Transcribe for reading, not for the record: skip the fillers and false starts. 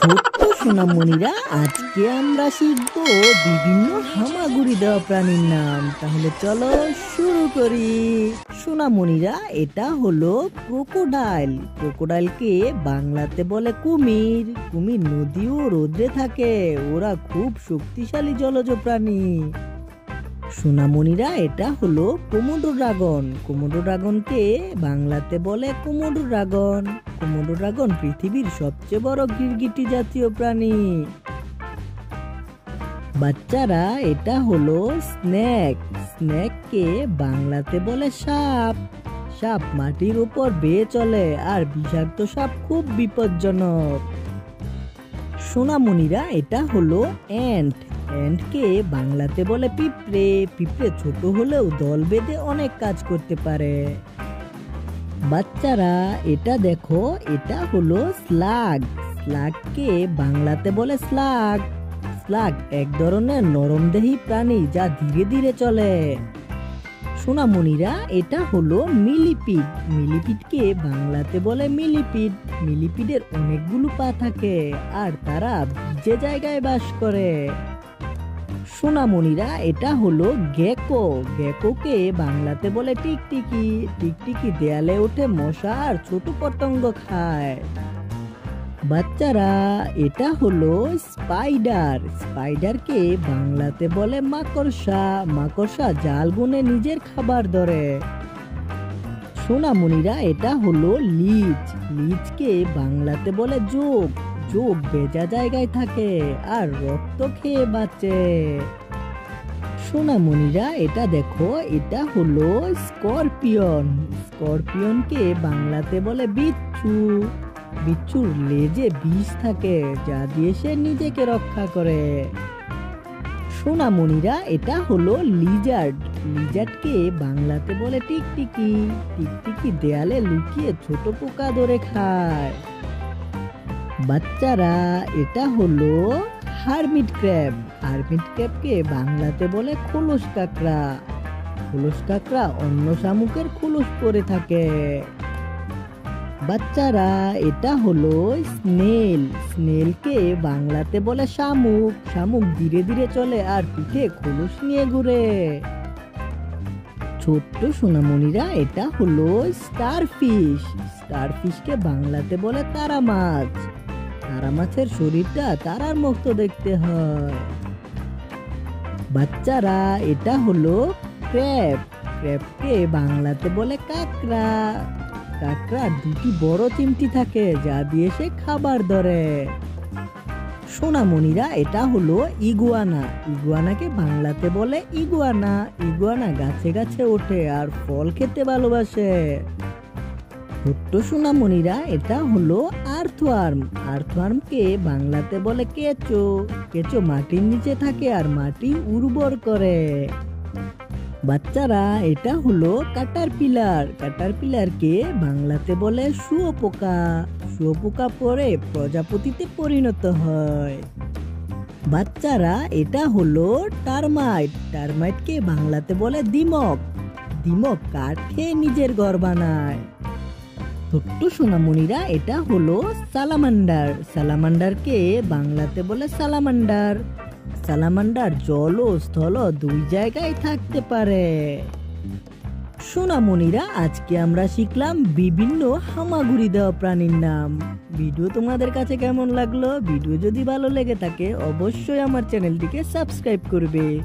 ছোট্ট সোনামণিরা, আজকে আমরা শিখবো বিভিন্ন হামাগুড়ি দেওয়া প্রাণীর নাম। তাহলে চলো শুরু করি। সোনামণিরা, এটা হলো ক্রোকোডাইল। ক্রোকোডাইলকে বাংলাতে বলে কুমির। কুমির নদী ও রোদ্রে থাকে। ওরা খুব শক্তিশালী জলজ প্রাণী। সোনামণিরা, এটা হলো কোমোডো ড্রাগন। কোমোডো ড্রাগনকে বাংলাতে বলে কোমোডো ড্রাগন। কোমোডো ড্রাগন পৃথিবীর সবচেয়ে বড় গিরগিটি জাতীয় প্রাণী। বাচ্চারা, এটা হলো স্নেক। স্নেককে বাংলাতে বলে সাপ। সাপ মাটির উপর বেয়ে চলে, আর বিষাক্ত সাপ খুব বিপজ্জনক। সোনামণিরা, এটা হলো এন্ট। এন্টকে বাংলাতে বলে পিঁপড়ে। পিঁপড়ে ছোট হলেও দল বেঁধে অনেক কাজ করতে পারে। বাচ্চারা, এটা দেখো, এটা হলো স্লাগ। স্লাগকে বাংলাতে বলে স্লাগ। স্লাগ এক ধরনের নরমদেহী প্রাণী যা ধীরে ধীরে চলে। সোনামণিরা, এটা হলো মিলিপিড। মিলিপিডকে বাংলাতে বলে মিলিপিড। মিলিপিডের অনেকগুলো পা থাকে, আর তারা ভিজে জায়গায় বাস করে। সোনামণিরা, এটা হলো গেকো। গেকোকে বাংলাতে বলে টিকটিকি। টিকটিকি দেয়ালে ওঠে মশা আর ছোট পতঙ্গ খায়। বাচ্চারা, এটা হলো স্পাইডার। স্পাইডারকে বাংলাতে বলে মাকড়সা। মাকড়সা জাল বুনে নিজের খাবার ধরে। সোনামণিরা, এটা হলো লিচ। লিচকে বাংলাতে বলে জোঁক। জোঁক ভেজা জায়গায় থাকে আর রক্ত খেয়ে বাঁচে। সোনামণিরা, এটা দেখো, এটা হলো স্করপিয়ন। স্করপিয়নকে বাংলাতে বলে বিচ্ছু। বিচ্ছুর লেজে বিষ থাকে, যা দিয়ে সে নিজেকে রক্ষা করে। সোনামণিরা, এটা হলো লিজার্ড। লিজার্ডকে বাংলাতে বলে টিকটিকি। টিকটিকি দেয়ালে লুকিয়ে ছোট পোকা ধরে খায়। বাচ্চারা, এটা হলো হারমিট ক্র্যাব। হারমিট ক্র্যাবকে বাংলাতে বলে খোলস কাঁকড়া। খোলস কাঁকড়া অন্য শামুকের খোলস পরে থাকে। বাচ্চারা, এটা হলো স্নেল। স্নেলকে বাংলাতে বলে শামুক। শামুক ধীরে ধীরে চলে আর পিঠে খোলস নিয়ে ঘুরে। ছোট্ট সোনামণিরা, এটা হলো স্টারফিশ। স্টারফিশকে বাংলাতে বলে তারা মাছ। তারা মাছের শরীরটা তারার মতো দেখতে হয়। বাচ্চারা, এটা হলো ক্র্যাব। ক্র্যাবকে বাংলাতে বলে কাঁকড়া। কাঁকড়ার দুটি বড় চিমটি থাকে, যা দিয়ে সে খাবার ধরে। সোনামণিরা, এটা হলো ইগুয়ানা। ইগুয়ানাকে বাংলাতে বলে ইগুয়ানা। ইগুয়ানা গাছে গাছে ওঠে আর ফল খেতে ভালোবাসে। ছোট্ট সোনামণিরা, এটা হলো আর্থওয়ার্ম। আর্থওয়ার্মকে বাংলাতে বলে কেঁচো। কেঁচো মাটির নিচে থাকে আর মাটি উর্বর করে। বাচ্চারা, এটা হলো ক্যাটারপিলার। ক্যাটারপিলারকে বাংলাতে বলে শুঁয়োপোকা। শুঁয়োপোকা পরে প্রজাপতিতে পরিণত হয়। বাচ্চারা, এটা হলো টারমাইট। টারমাইটকে বাংলাতে বলে দিমক। দিমক কাঠ খেয়ে নিজের ঘর বানায়। ছোট্ট সোনামণিরা, এটা হলো সালামান্ডার। সালামান্ডারকে বাংলাতে বলে সালামান্ডার। সালামান্ডার জল ও স্থল দুই জায়গায় থাকতে পারে। সোনামণিরা, আজকে আমরা শিখলাম বিভিন্ন হামাগুড়ি দেওয়া প্রাণীর নাম। ভিডিও তোমাদের কাছে কেমন লাগলো? ভিডিও যদি ভালো লেগে থাকে অবশ্যই আমার চ্যানেলটিকে সাবস্ক্রাইব করবে।